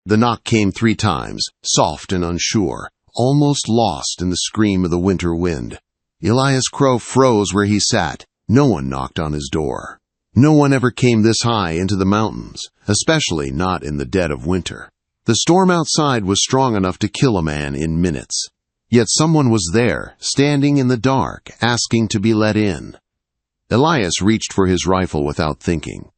The knock came 3 times, soft and unsure, almost lost in the scream of the winter wind. Elias Crow froze where he sat. No one knocked on his door. No one ever came this high into the mountains, especially not in the dead of winter. The storm outside was strong enough to kill a man in minutes. Yet someone was there, standing in the dark, asking to be let in. Elias reached for his rifle without thinking.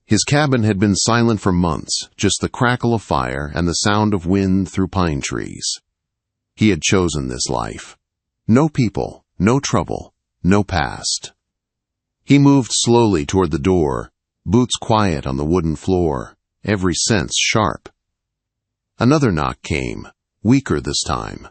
His cabin had been silent for months, just the crackle of fire and the sound of wind through pine trees. He had chosen this life. No people, no trouble, no past. He moved slowly toward the door, boots quiet on the wooden floor, every sense sharp. Another knock came, weaker this time.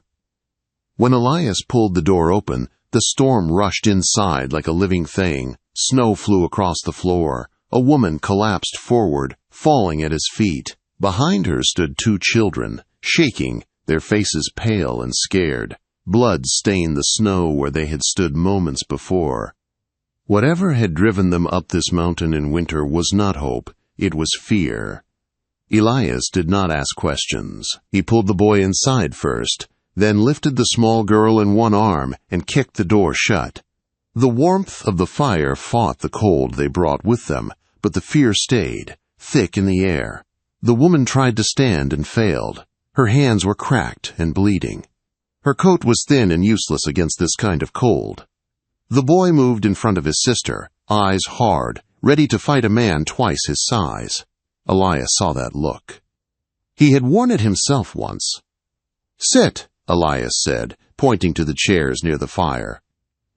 When Elias pulled the door open, the storm rushed inside like a living thing. Snow flew across the floor. A woman collapsed forward, falling at his feet. Behind her stood 2 children, shaking, their faces pale and scared. Blood stained the snow where they had stood moments before. Whatever had driven them up this mountain in winter was not hope, it was fear. Elias did not ask questions. He pulled the boy inside first, then lifted the small girl in one arm and kicked the door shut. The warmth of the fire fought the cold they brought with them, but the fear stayed, thick in the air. The woman tried to stand and failed. Her hands were cracked and bleeding. Her coat was thin and useless against this kind of cold. The boy moved in front of his sister, eyes hard, ready to fight a man twice his size. Elias saw that look. He had worn it himself once. "Sit," Elias said, pointing to the chairs near the fire.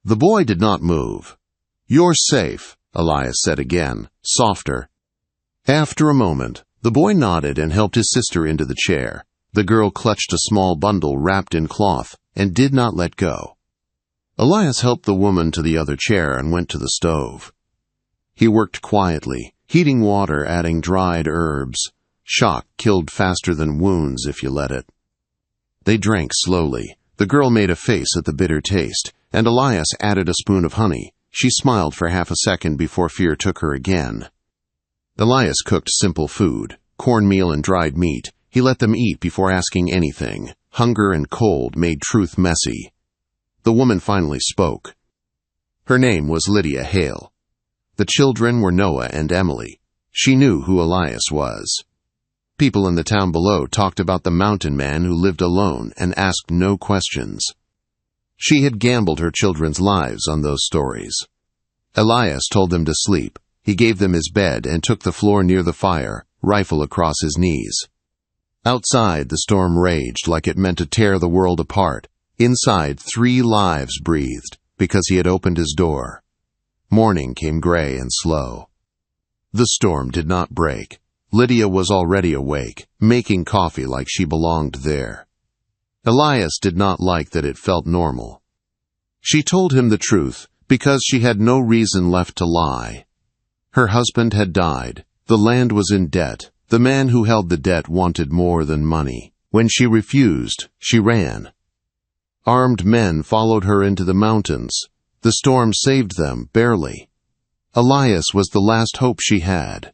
The boy did not move. "You're safe," Elias said again, softer. After a moment, the boy nodded and helped his sister into the chair. The girl clutched a small bundle wrapped in cloth and did not let go. Elias helped the woman to the other chair and went to the stove. He worked quietly, heating water, adding dried herbs. Shock killed faster than wounds if you let it. They drank slowly. The girl made a face at the bitter taste, and Elias added a spoon of honey. She smiled for half a second before fear took her again. Elias cooked simple food, cornmeal and dried meat. He let them eat before asking anything. Hunger and cold made truth messy. The woman finally spoke. Her name was Lydia Hale. The children were Noah and Emily. She knew who Elias was. People in the town below talked about the mountain man who lived alone and asked no questions. She had gambled her children's lives on those stories. Elias told them to sleep. He gave them his bed and took the floor near the fire, rifle across his knees. Outside, the storm raged like it meant to tear the world apart. Inside, 3 lives breathed, because he had opened his door. Morning came gray and slow. The storm did not break. Lydia was already awake, making coffee like she belonged there. Elias did not like that it felt normal. She told him the truth, because she had no reason left to lie. Her husband had died. The land was in debt. The man who held the debt wanted more than money. When she refused, she ran. Armed men followed her into the mountains. The storm saved them, barely. Elias was the last hope she had.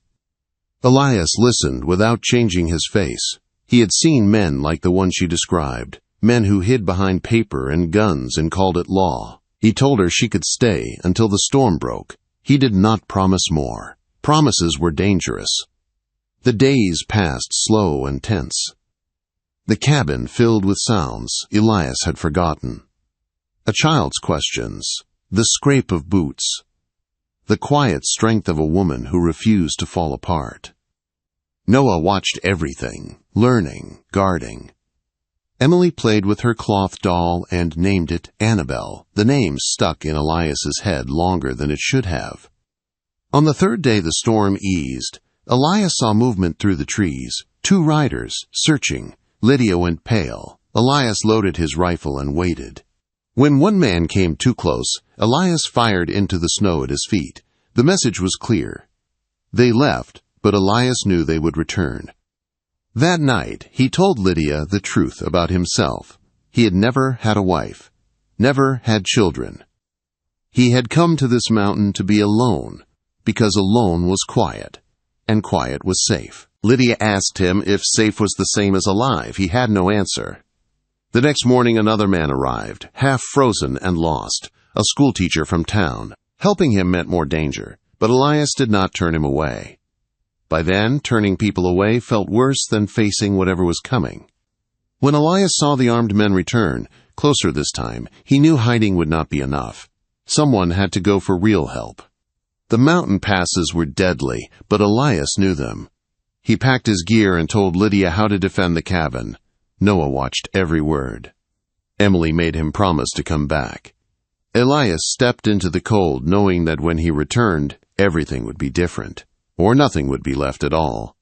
Elias listened without changing his face. He had seen men like the one she described, men who hid behind paper and guns and called it law. He told her she could stay until the storm broke. He did not promise more. Promises were dangerous. The days passed slow and tense. The cabin filled with sounds Elias had forgotten. A child's questions, the scrape of boots, the quiet strength of a woman who refused to fall apart. Noah watched everything, learning, guarding. Emily played with her cloth doll and named it Annabelle. The name stuck in Elias's head longer than it should have. On the 3rd day the storm eased. Elias saw movement through the trees, 2 riders, searching. Lydia went pale. Elias loaded his rifle and waited. When one man came too close, Elias fired into the snow at his feet. The message was clear. They left, but Elias knew they would return. That night, he told Lydia the truth about himself. He had never had a wife, never had children. He had come to this mountain to be alone, because alone was quiet, and quiet was safe. Lydia asked him if safe was the same as alive. He had no answer. The next morning another man arrived, half frozen and lost, a schoolteacher from town. Helping him meant more danger, but Elias did not turn him away. By then, turning people away felt worse than facing whatever was coming. When Elias saw the armed men return, closer this time, he knew hiding would not be enough. Someone had to go for real help. The mountain passes were deadly, but Elias knew them. He packed his gear and told Lydia how to defend the cabin. Noah watched every word. Emily made him promise to come back. Elias stepped into the cold, knowing that when he returned, everything would be different, or nothing would be left at all.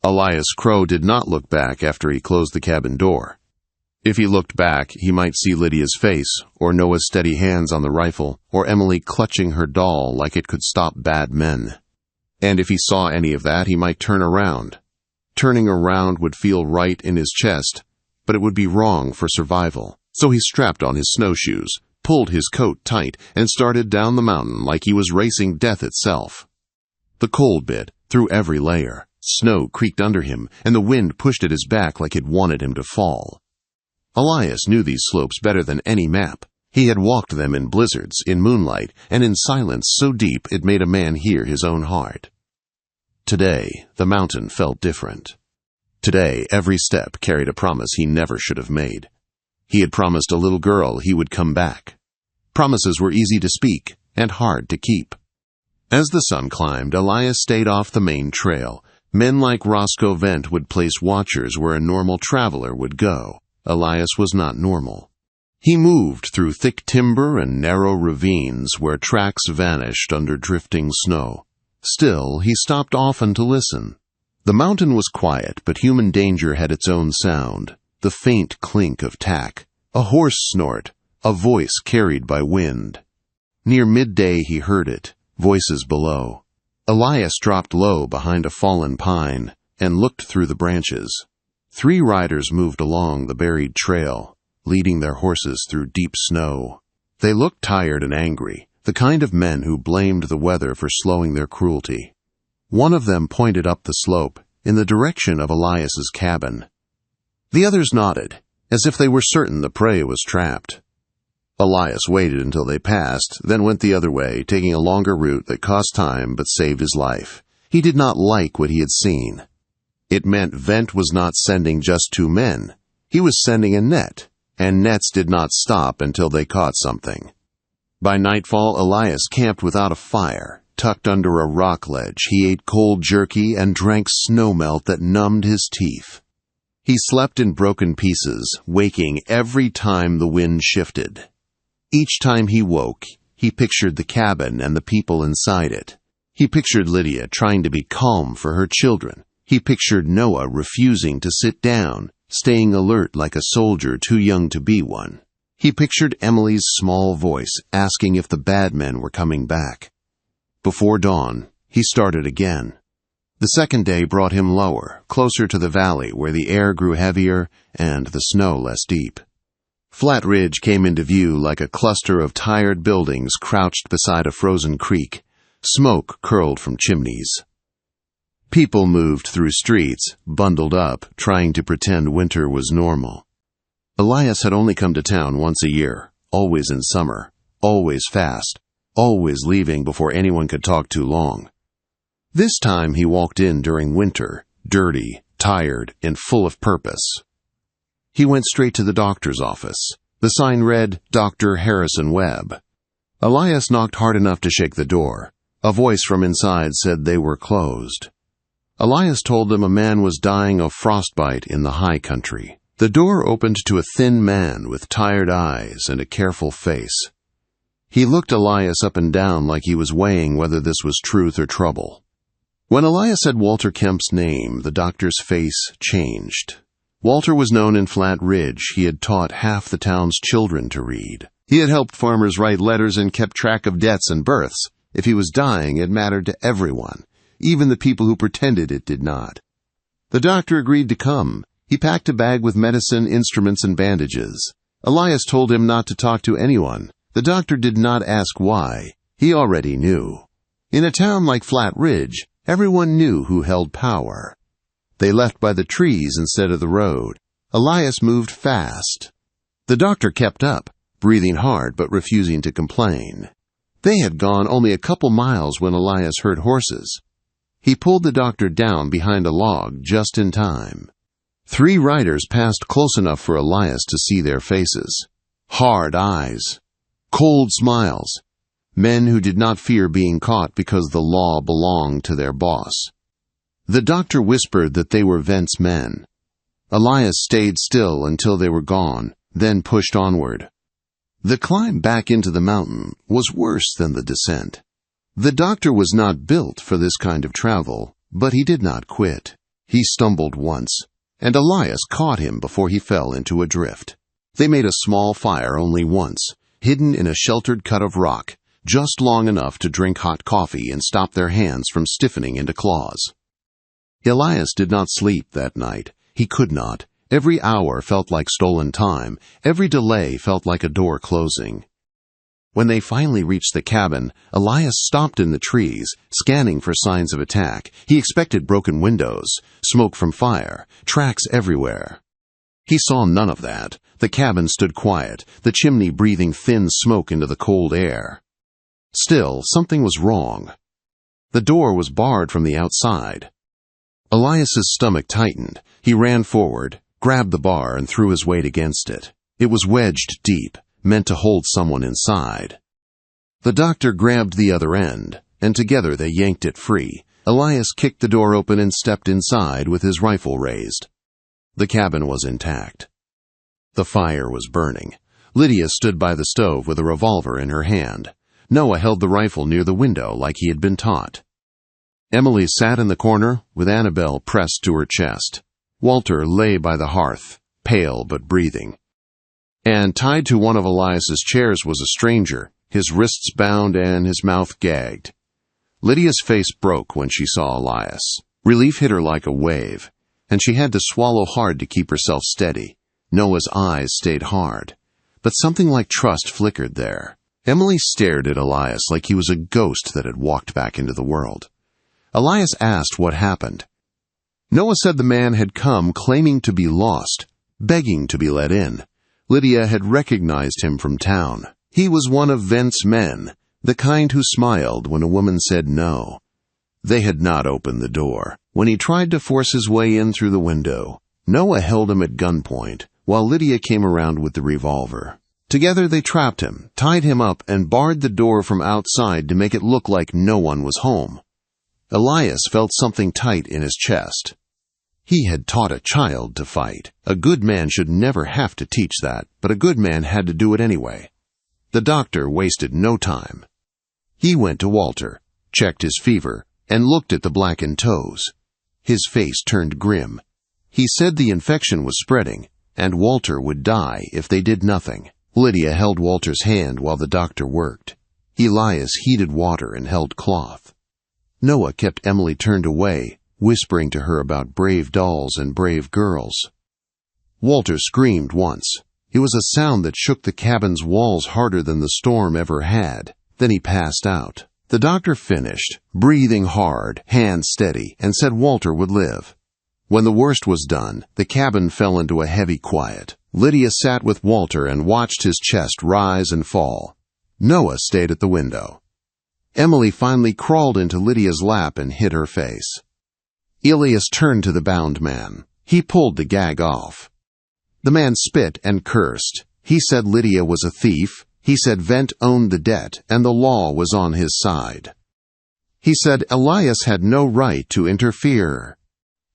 Elias Crow did not look back after he closed the cabin door. If he looked back, he might see Lydia's face, or Noah's steady hands on the rifle, or Emily clutching her doll like it could stop bad men. And if he saw any of that, he might turn around. Turning around would feel right in his chest, but it would be wrong for survival. So he strapped on his snowshoes, pulled his coat tight, and started down the mountain like he was racing death itself. The cold bit through every layer. Snow creaked under him, and the wind pushed at his back like it wanted him to fall. Elias knew these slopes better than any map. He had walked them in blizzards, in moonlight, and in silence so deep it made a man hear his own heart. Today, the mountain felt different. Today, every step carried a promise he never should have made. He had promised a little girl he would come back. Promises were easy to speak and hard to keep. As the sun climbed, Elias stayed off the main trail. Men like Roscoe Vent would place watchers where a normal traveler would go. Elias was not normal. He moved through thick timber and narrow ravines where tracks vanished under drifting snow. Still, he stopped often to listen. The mountain was quiet, but human danger had its own sound. The faint clink of tack, a horse snort, a voice carried by wind. Near midday he heard it, voices below. Elias dropped low behind a fallen pine and looked through the branches. 3 riders moved along the buried trail, leading their horses through deep snow. They looked tired and angry, the kind of men who blamed the weather for slowing their cruelty. One of them pointed up the slope, in the direction of Elias's cabin. The others nodded, as if they were certain the prey was trapped. Elias waited until they passed, then went the other way, taking a longer route that cost time but saved his life. He did not like what he had seen. It meant Vent was not sending just 2 men. He was sending a net, and nets did not stop until they caught something. By nightfall, Elias camped without a fire. Tucked under a rock ledge, he ate cold jerky and drank snowmelt that numbed his teeth. He slept in broken pieces, waking every time the wind shifted. Each time he woke, he pictured the cabin and the people inside it. He pictured Lydia trying to be calm for her children. He pictured Noah refusing to sit down, staying alert like a soldier too young to be one. He pictured Emily's small voice asking if the bad men were coming back. Before dawn, he started again. The second day brought him lower, closer to the valley where the air grew heavier and the snow less deep. Flat Ridge came into view like a cluster of tired buildings crouched beside a frozen creek. Smoke curled from chimneys. People moved through streets, bundled up, trying to pretend winter was normal. Elias had only come to town once a year, always in summer, always fast, always leaving before anyone could talk too long. This time he walked in during winter, dirty, tired, and full of purpose. He went straight to the doctor's office. The sign read, Dr. Harrison Webb. Elias knocked hard enough to shake the door. A voice from inside said they were closed. Elias told them a man was dying of frostbite in the high country. The door opened to a thin man with tired eyes and a careful face. He looked Elias up and down like he was weighing whether this was truth or trouble. When Elias said Walter Kemp's name, the doctor's face changed. Walter was known in Flat Ridge. He had taught half the town's children to read. He had helped farmers write letters and kept track of debts and births. If he was dying, it mattered to everyone, even the people who pretended it did not. The doctor agreed to come. He packed a bag with medicine, instruments, and bandages. Elias told him not to talk to anyone. The doctor did not ask why. He already knew. In a town like Flat Ridge, everyone knew who held power. They left by the trees instead of the road. Elias moved fast. The doctor kept up, breathing hard but refusing to complain. They had gone only a couple miles when Elias heard horses. He pulled the doctor down behind a log just in time. 3 riders passed close enough for Elias to see their faces. Hard eyes. Cold smiles. Men who did not fear being caught because the law belonged to their boss. The doctor whispered that they were Vent's men. Elias stayed still until they were gone, then pushed onward. The climb back into the mountain was worse than the descent. The doctor was not built for this kind of travel, but he did not quit. He stumbled once, and Elias caught him before he fell into a drift. They made a small fire only once, hidden in a sheltered cut of rock, just long enough to drink hot coffee and stop their hands from stiffening into claws. Elias did not sleep that night. He could not. Every hour felt like stolen time. Every delay felt like a door closing. When they finally reached the cabin, Elias stopped in the trees, scanning for signs of attack. He expected broken windows, smoke from fire, tracks everywhere. He saw none of that. The cabin stood quiet, the chimney breathing thin smoke into the cold air. Still, something was wrong. The door was barred from the outside. Elias's stomach tightened. He ran forward, grabbed the bar, and threw his weight against it. It was wedged deep, meant to hold someone inside. The doctor grabbed the other end, and together they yanked it free. Elias kicked the door open and stepped inside with his rifle raised. The cabin was intact. The fire was burning. Lydia stood by the stove with a revolver in her hand. Noah held the rifle near the window like he had been taught. Emily sat in the corner with Annabelle pressed to her chest. Walter lay by the hearth, pale but breathing. And tied to one of Elias's chairs was a stranger, his wrists bound and his mouth gagged. Lydia's face broke when she saw Elias. Relief hit her like a wave, and she had to swallow hard to keep herself steady. Noah's eyes stayed hard, but something like trust flickered there. Emily stared at Elias like he was a ghost that had walked back into the world. Elias asked what happened. Noah said the man had come claiming to be lost, begging to be let in. Lydia had recognized him from town. He was one of Vent's men, the kind who smiled when a woman said no. They had not opened the door. When he tried to force his way in through the window, Noah held him at gunpoint, while Lydia came around with the revolver. Together they trapped him, tied him up, and barred the door from outside to make it look like no one was home. Elias felt something tight in his chest. He had taught a child to fight. A good man should never have to teach that, but a good man had to do it anyway. The doctor wasted no time. He went to Walter, checked his fever, and looked at the blackened toes. His face turned grim. He said the infection was spreading, and Walter would die if they did nothing. Lydia held Walter's hand while the doctor worked. Elias heated water and held cloth. Noah kept Emily turned away, whispering to her about brave dolls and brave girls. Walter screamed once. It was a sound that shook the cabin's walls harder than the storm ever had. Then he passed out. The doctor finished, breathing hard, hands steady, and said Walter would live. When the worst was done, the cabin fell into a heavy quiet. Lydia sat with Walter and watched his chest rise and fall. Noah stayed at the window. Emily finally crawled into Lydia's lap and hid her face. Elias turned to the bound man. He pulled the gag off. The man spit and cursed. He said Lydia was a thief. He said Vent owned the debt and the law was on his side. He said Elias had no right to interfere.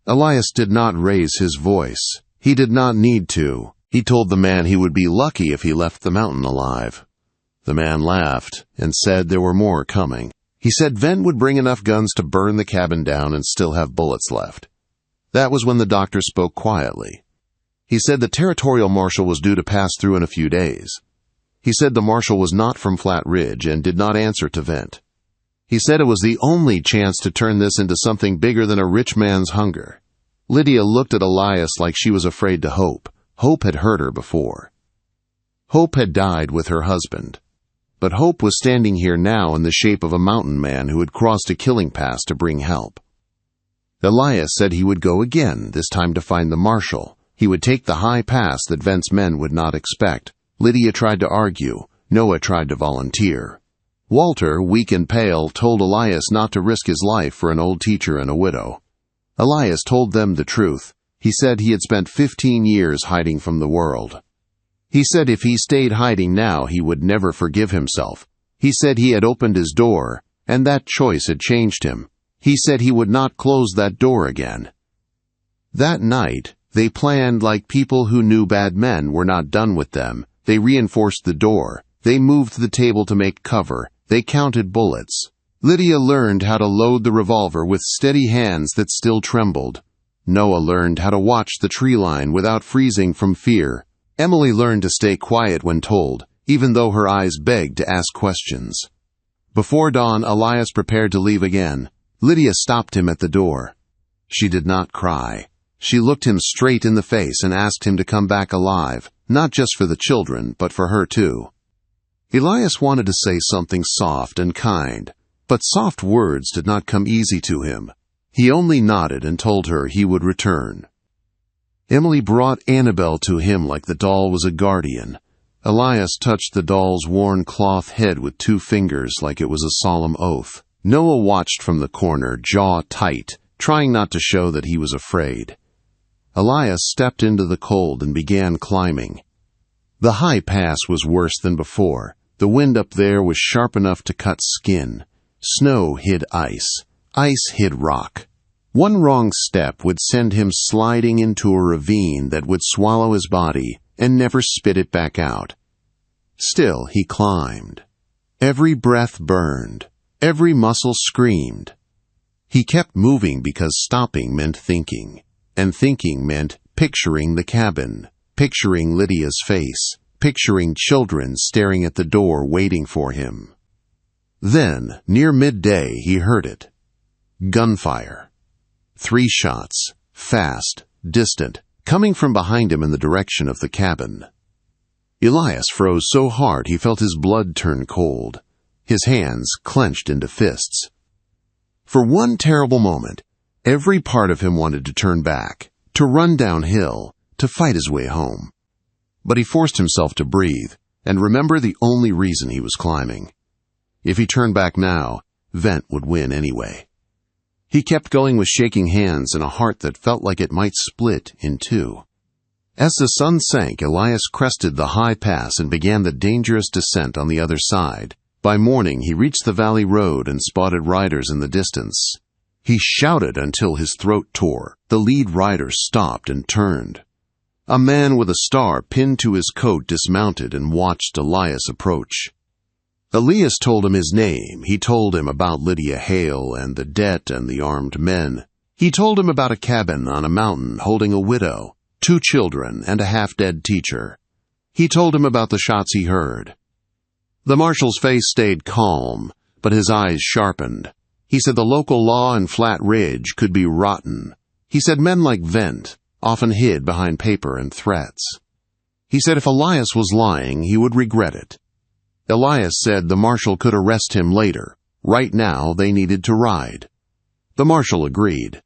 Elias did not raise his voice. He did not need to. He told the man he would be lucky if he left the mountain alive. The man laughed and said there were more coming. He said Vent would bring enough guns to burn the cabin down and still have bullets left. That was when the doctor spoke quietly. He said the territorial marshal was due to pass through in a few days. He said the marshal was not from Flat Ridge and did not answer to Vent. He said it was the only chance to turn this into something bigger than a rich man's hunger. Lydia looked at Elias like she was afraid to hope. Hope had hurt her before. Hope had died with her husband. But Hope was standing here now in the shape of a mountain man who had crossed a killing pass to bring help. Elias said he would go again, this time to find the marshal. He would take the high pass that Vent's men would not expect. Lydia tried to argue. Noah tried to volunteer. Walter, weak and pale, told Elias not to risk his life for an old teacher and a widow. Elias told them the truth. He said he had spent 15 years hiding from the world. He said if he stayed hiding now, he would never forgive himself. He said he had opened his door, and that choice had changed him. He said he would not close that door again. That night, they planned like people who knew bad men were not done with them. They reinforced the door. They moved the table to make cover. They counted bullets. Lydia learned how to load the revolver with steady hands that still trembled. Noah learned how to watch the tree line without freezing from fear. Emily learned to stay quiet when told, even though her eyes begged to ask questions. Before dawn, Elias prepared to leave again. Lydia stopped him at the door. She did not cry. She looked him straight in the face and asked him to come back alive, not just for the children, but for her too. Elias wanted to say something soft and kind, but soft words did not come easy to him. He only nodded and told her he would return. Emily brought Annabel to him like the doll was a guardian. Elias touched the doll's worn cloth head with 2 fingers like it was a solemn oath. Noah watched from the corner, jaw tight, trying not to show that he was afraid. Elias stepped into the cold and began climbing. The high pass was worse than before. The wind up there was sharp enough to cut skin. Snow hid ice. Ice hid rock. One wrong step would send him sliding into a ravine that would swallow his body and never spit it back out. Still, he climbed. Every breath burned. Every muscle screamed. He kept moving because stopping meant thinking, and thinking meant picturing the cabin, picturing Lydia's face, picturing children staring at the door waiting for him. Then, near midday, he heard it. Gunfire. 3 shots, fast, distant, coming from behind him in the direction of the cabin. Elias froze so hard he felt his blood turn cold. His hands clenched into fists. For one terrible moment, every part of him wanted to turn back, to run downhill, to fight his way home. But he forced himself to breathe and remember the only reason he was climbing. If he turned back now, Vent would win anyway. He kept going with shaking hands and a heart that felt like it might split in 2. As the sun sank, Elias crested the high pass and began the dangerous descent on the other side. By morning, he reached the valley road and spotted riders in the distance. He shouted until his throat tore. The lead rider stopped and turned. A man with a star pinned to his coat dismounted and watched Elias approach. Elias told him his name. He told him about Lydia Hale and the debt and the armed men. He told him about a cabin on a mountain holding a widow, 2 children, and a half-dead teacher. He told him about the shots he heard. The marshal's face stayed calm, but his eyes sharpened. He said the local law in Flat Ridge could be rotten. He said men like Vent often hid behind paper and threats. He said if Elias was lying, he would regret it. Elias said the marshal could arrest him later. Right now, they needed to ride. The marshal agreed.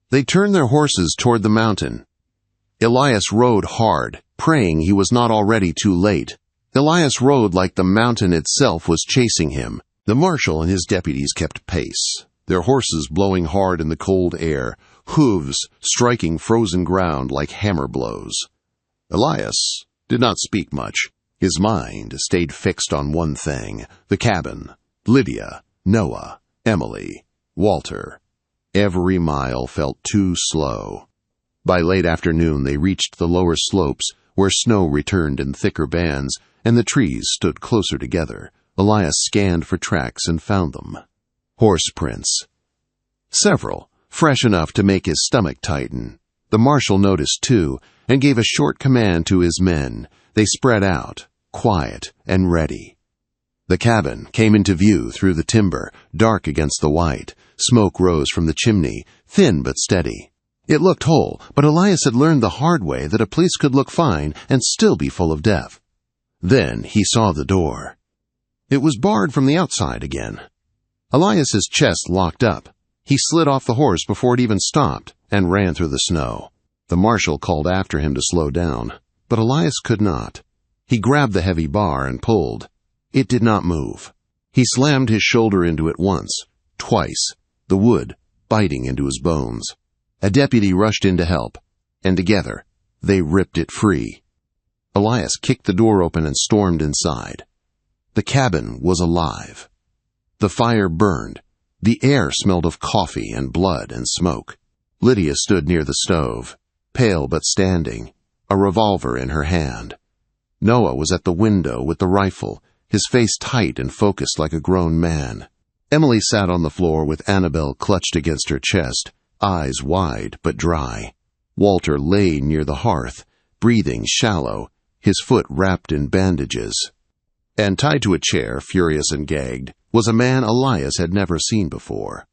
They turned their horses toward the mountain. Elias rode hard, praying he was not already too late. Elias rode like the mountain itself was chasing him. The marshal and his deputies kept pace, their horses blowing hard in the cold air, hooves striking frozen ground like hammer blows. Elias did not speak much. His mind stayed fixed on one thing, the cabin, Lydia, Noah, Emily, Walter. Every mile felt too slow. By late afternoon they reached the lower slopes, where snow returned in thicker bands, and the trees stood closer together. Elias scanned for tracks and found them. Horse prints. Several, fresh enough to make his stomach tighten. The marshal noticed too, and gave a short command to his men. They spread out, quiet and ready. The cabin came into view through the timber, dark against the white. Smoke rose from the chimney, thin but steady. It looked whole, but Elias had learned the hard way that a place could look fine and still be full of death. Then he saw the door. It was barred from the outside again. Elias's chest locked up. He slid off the horse before it even stopped and ran through the snow. The marshal called after him to slow down, but Elias could not. He grabbed the heavy bar and pulled. It did not move. He slammed his shoulder into it once, twice, the wood biting into his bones. A deputy rushed in to help, and together they ripped it free. Elias kicked the door open and stormed inside. The cabin was alive. The fire burned. The air smelled of coffee and blood and smoke. Lydia stood near the stove, pale but standing, a revolver in her hand. Noah was at the window with the rifle, his face tight and focused like a grown man. Emily sat on the floor with Annabelle clutched against her chest, eyes wide but dry. Walter lay near the hearth, breathing shallow, his foot wrapped in bandages. And tied to a chair, furious and gagged, was a man Elias had never seen before.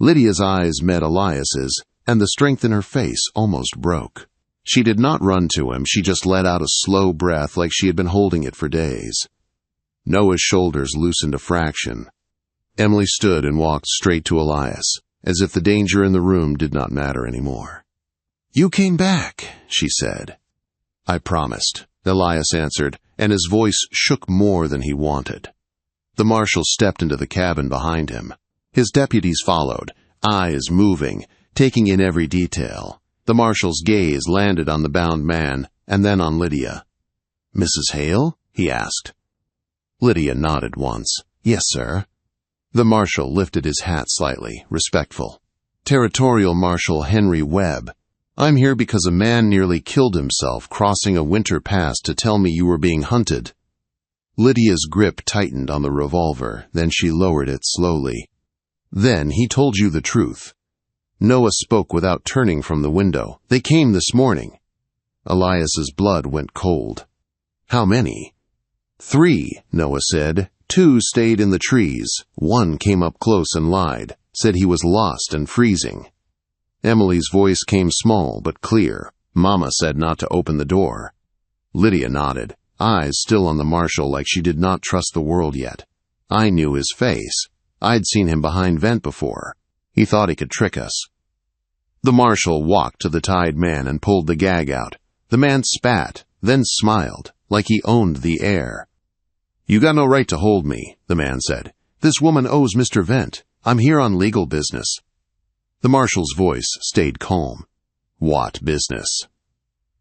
Lydia's eyes met Elias's, and the strength in her face almost broke. She did not run to him, she just let out a slow breath like she had been holding it for days. Noah's shoulders loosened a fraction. Emily stood and walked straight to Elias, as if the danger in the room did not matter anymore. "You came back," she said. "I promised," Elias answered, and his voice shook more than he wanted. The marshal stepped into the cabin behind him. His deputies followed, eyes moving, taking in every detail. The marshal's gaze landed on the bound man, and then on Lydia. "Mrs. Hale?" he asked. Lydia nodded once. "Yes, sir." The marshal lifted his hat slightly, respectful. "Territorial Marshal Henry Webb. I'm here because a man nearly killed himself crossing a winter pass to tell me you were being hunted." Lydia's grip tightened on the revolver, then she lowered it slowly. "Then he told you the truth." Noah spoke without turning from the window. "They came this morning." Elias's blood went cold. "How many?" "3, Noah said. 2 stayed in the trees. 1 came up close and lied, said he was lost and freezing." Emily's voice came small but clear. "Mama said not to open the door." Lydia nodded, eyes still on the marshal like she did not trust the world yet. "I knew his face. I'd seen him behind vent before. He thought he could trick us." The marshal walked to the tied man and pulled the gag out. The man spat, then smiled, like he owned the air. "You got no right to hold me," the man said. "This woman owes Mr. Vent. I'm here on legal business." The marshal's voice stayed calm. "What business?"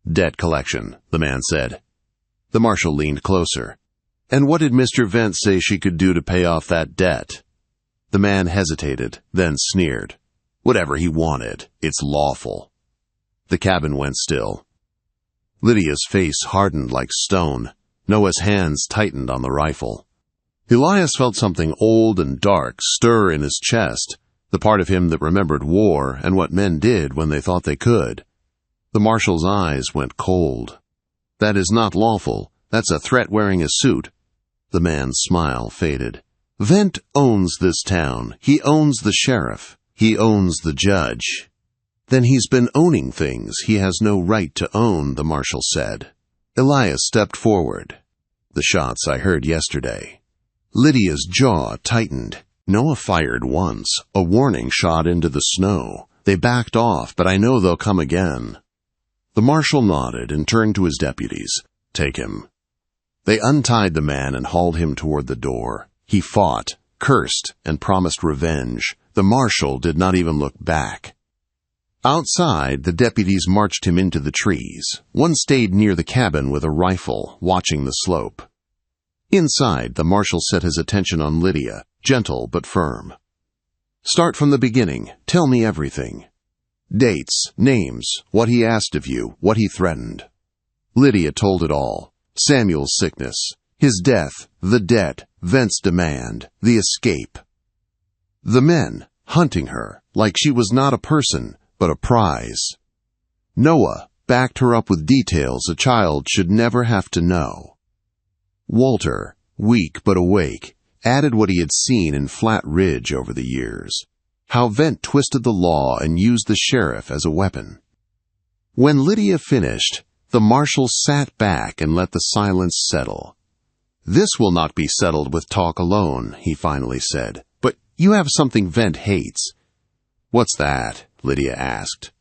"Debt collection," the man said. The marshal leaned closer. "And what did Mr. Vent say she could do to pay off that debt?" The man hesitated, then sneered. "Whatever he wanted, it's lawful." The cabin went still. Lydia's face hardened like stone. Noah's hands tightened on the rifle. Elias felt something old and dark stir in his chest, the part of him that remembered war and what men did when they thought they could. The marshal's eyes went cold. "That is not lawful. That's a threat wearing a suit." The man's smile faded. "Vent owns this town. He owns the sheriff. He owns the judge." "Then he's been owning things he has no right to own," the marshal said. Elias stepped forward. "The shots I heard yesterday." Lydia's jaw tightened. "Noah fired once, a warning shot into the snow. They backed off, but I know they'll come again." The marshal nodded and turned to his deputies. "Take him." They untied the man and hauled him toward the door. He fought, cursed, and promised revenge. The marshal did not even look back. Outside, the deputies marched him into the trees. One stayed near the cabin with a rifle, watching the slope. Inside, the marshal set his attention on Lydia, gentle but firm. "Start from the beginning. Tell me everything. Dates, names, what he asked of you, what he threatened." Lydia told it all. Samuel's sickness, his death, the debt, Vent's demand, the escape. The men, hunting her, like she was not a person, but a prize. Noah backed her up with details a child should never have to know. Walter, weak but awake, added what he had seen in Flat Ridge over the years. How Vent twisted the law and used the sheriff as a weapon. When Lydia finished, the marshal sat back and let the silence settle. "This will not be settled with talk alone," he finally said. "But you have something Vent hates." "What's that?" Lydia asked.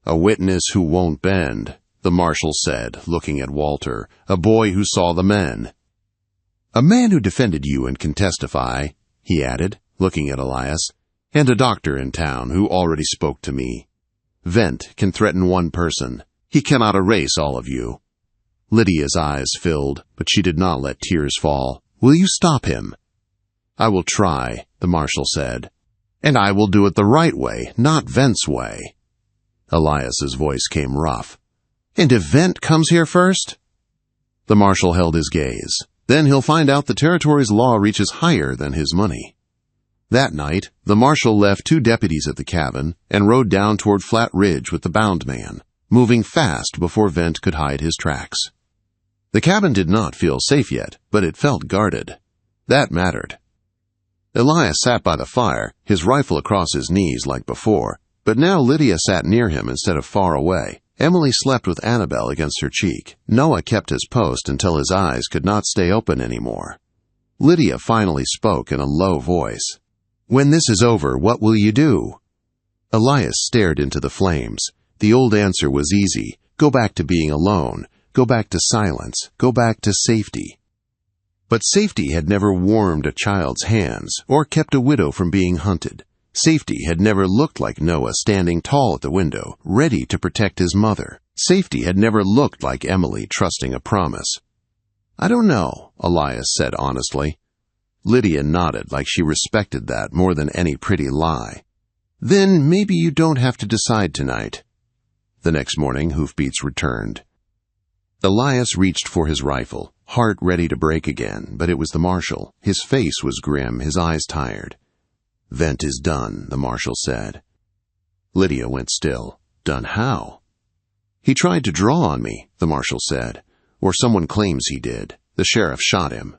"A witness who won't bend," the marshal said, looking at Walter, "a boy who saw the men." "A man who defended you and can testify," he added, looking at Elias, "and a doctor in town who already spoke to me. Vent can threaten one person. He cannot erase all of you." Lydia's eyes filled, but she did not let tears fall. "Will you stop him?" "I will try," the marshal said. "And I will do it the right way, not Vent's way." Elias's voice came rough. "And if Vent comes here first?" The marshal held his gaze. "Then he'll find out the territory's law reaches higher than his money." That night, the marshal left 2 deputies at the cabin and rode down toward Flat Ridge with the bound man, moving fast before Vent could hide his tracks. The cabin did not feel safe yet, but it felt guarded. That mattered. Elias sat by the fire, his rifle across his knees like before, but now Lydia sat near him instead of far away. Emily slept with Annabelle against her cheek. Noah kept his post until his eyes could not stay open anymore. Lydia finally spoke in a low voice. "When this is over, what will you do?" Elias stared into the flames. The old answer was easy. Go back to being alone. Go back to silence. Go back to safety. But safety had never warmed a child's hands or kept a widow from being hunted. Safety had never looked like Noah standing tall at the window, ready to protect his mother. Safety had never looked like Emily trusting a promise. "I don't know," Elias said honestly. Lydia nodded like she respected that more than any pretty lie. "Then maybe you don't have to decide tonight." The next morning, hoofbeats returned. Elias reached for his rifle, heart ready to break again, but it was the marshal. His face was grim, his eyes tired. "Vent is done," the marshal said. Lydia went still. "Done how?" "He tried to draw on me," the marshal said. "Or someone claims he did. The sheriff shot him."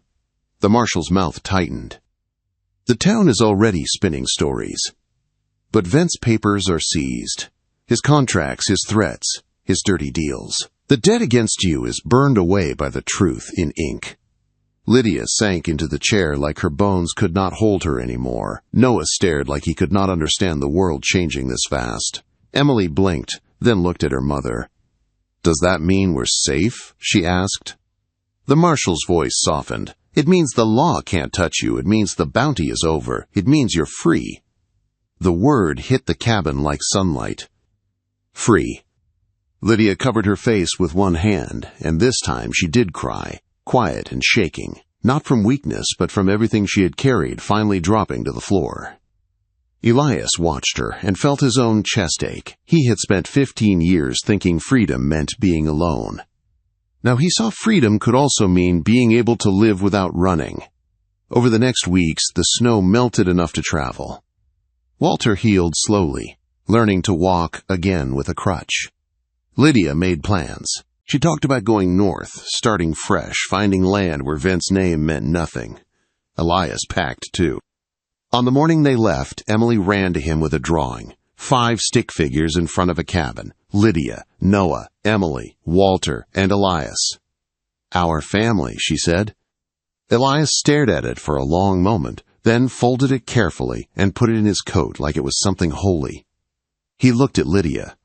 The marshal's mouth tightened. "The town is already spinning stories. But Vent's papers are seized. His contracts, his threats, his dirty deals. The debt against you is burned away by the truth in ink." Lydia sank into the chair like her bones could not hold her anymore. Noah stared like he could not understand the world changing this fast. Emily blinked, then looked at her mother. "Does that mean we're safe?" she asked. The marshal's voice softened. "It means the law can't touch you. It means the bounty is over. It means you're free." The word hit the cabin like sunlight. Free. Lydia covered her face with one hand, and this time she did cry, quiet and shaking, not from weakness but from everything she had carried finally dropping to the floor. Elias watched her and felt his own chest ache. He had spent 15 years thinking freedom meant being alone. Now he saw freedom could also mean being able to live without running. Over the next weeks, the snow melted enough to travel. Walter healed slowly, learning to walk again with a crutch. Lydia made plans. She talked about going north, starting fresh, finding land where Vent's name meant nothing. Elias packed too. On the morning they left, Emily ran to him with a drawing. 5 stick figures in front of a cabin. Lydia, Noah, Emily, Walter, and Elias. "Our family," she said. Elias stared at it for a long moment, then folded it carefully and put it in his coat like it was something holy. He looked at Lydia.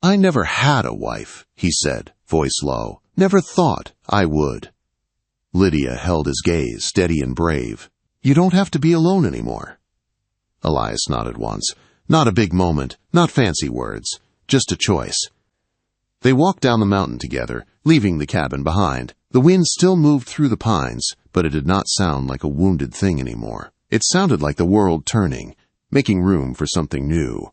"I never had a wife," he said, voice low. "Never thought I would." Lydia held his gaze, steady and brave. "You don't have to be alone anymore." Elias nodded once. Not a big moment, not fancy words, just a choice. They walked down the mountain together, leaving the cabin behind. The wind still moved through the pines, but it did not sound like a wounded thing anymore. It sounded like the world turning, making room for something new.